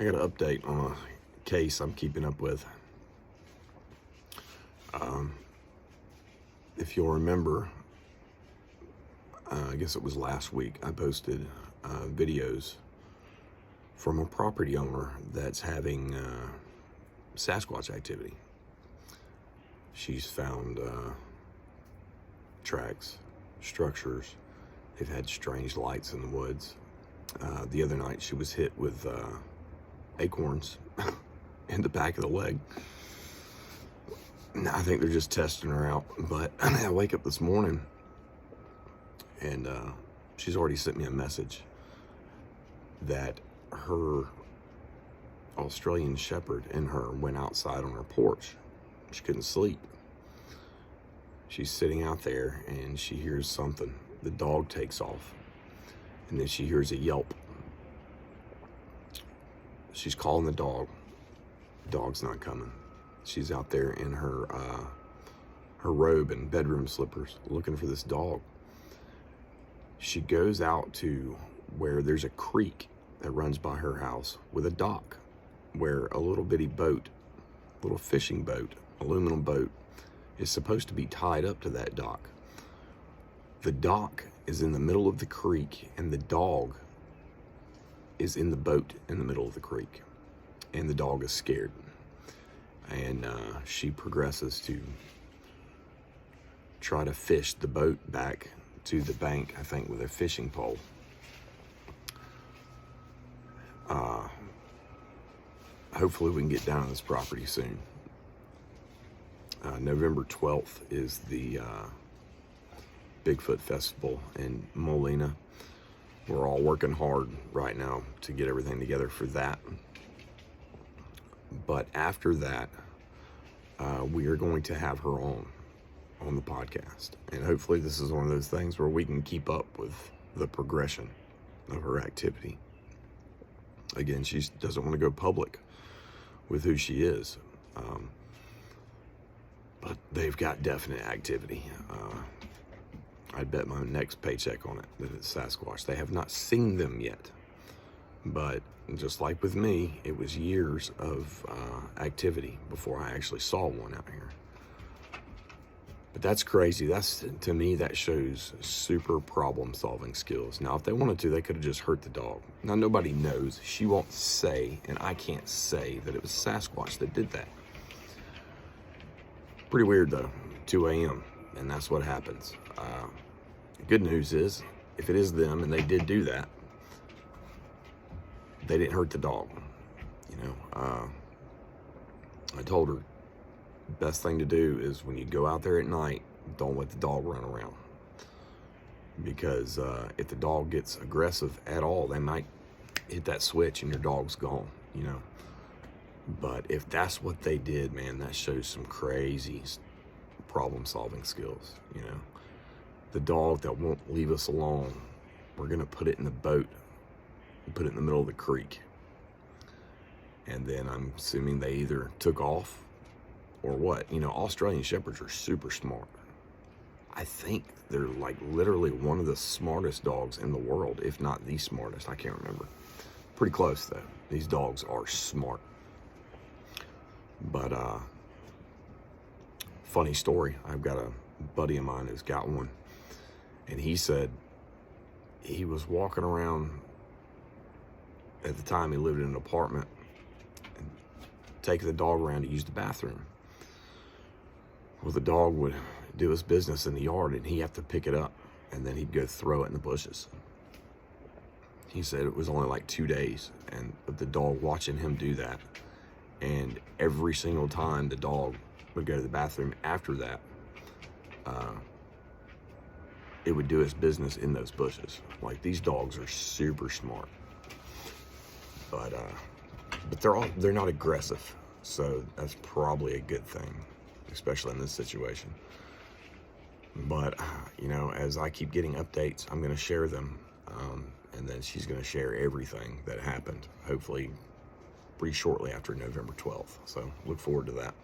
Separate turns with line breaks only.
I got an update on a case I'm keeping up with. If you'll remember, I guess it was last week, I posted videos from a property owner that's having Sasquatch activity. She's found tracks, structures. They've had strange lights in the woods. The other night she was hit with acorns in the back of the leg. I think they're just testing her out, but I wake up this morning and she's already sent me a message that her Australian Shepherd and her went outside on her porch. She couldn't sleep. She's sitting out there and she hears something. The dog takes off and then she hears a yelp. She's calling the dog. The dog's not coming. She's out there in her robe and bedroom slippers looking for this dog. She goes out to where there's a creek that runs by her house with a dock where a little bitty boat, little fishing boat, aluminum boat, is supposed to be tied up to that dock. The dock is in the middle of the creek and the dog is in the boat in the middle of the creek, and the dog is scared. And she progresses to try to fish the boat back to the bank, I think, with a fishing pole. Hopefully we can get down to this property soon. November 12th is the Bigfoot Festival in Molina. We're all working hard right now to get everything together for that. But after that, we are going to have her on the podcast. And hopefully this is one of those things where we can keep up with the progression of her activity. Again, she doesn't want to go public with who she is. But they've got definite activity. I'd bet my next paycheck on it that it's Sasquatch. They have not seen them yet. But just like with me, it was years of activity before I actually saw one out here. But that's crazy. To me, that shows super problem-solving skills. Now, if they wanted to, they could have just hurt the dog. Now, nobody knows. She won't say, and I can't say that it was Sasquatch that did that. Pretty weird, though. 2 a.m., and that's what happens. The good news is, if it is them and they did do that, they didn't hurt the dog. I told her the best thing to do is when you go out there at night, don't let the dog run around, because if the dog gets aggressive at all, they might hit that switch and your dog's gone. But if that's what they did, man, that shows some crazy problem-solving skills. The dog that won't leave us alone, we're gonna put it in the boat and put it in the middle of the creek. And then I'm assuming they either took off or what. Australian Shepherds are super smart. I think they're like literally one of the smartest dogs in the world, if not the smartest. I can't remember. Pretty close though. These dogs are smart. But funny story, I've got a buddy of mine who's got one, and he said he was walking around. At the time, he lived in an apartment, and taking the dog around to use the bathroom. Well, the dog would do his business in the yard, and he'd have to pick it up, and then he'd go throw it in the bushes. He said it was only like 2 days, and the dog watching him do that, and every single time the dog would go to the bathroom after that, it would do its business in those bushes. Like, these dogs are super smart. But they're not aggressive, so that's probably a good thing, especially in this situation. But as I keep getting updates, I'm going to share them, and then she's going to share everything that happened, hopefully pretty shortly after November 12th. So look forward to that.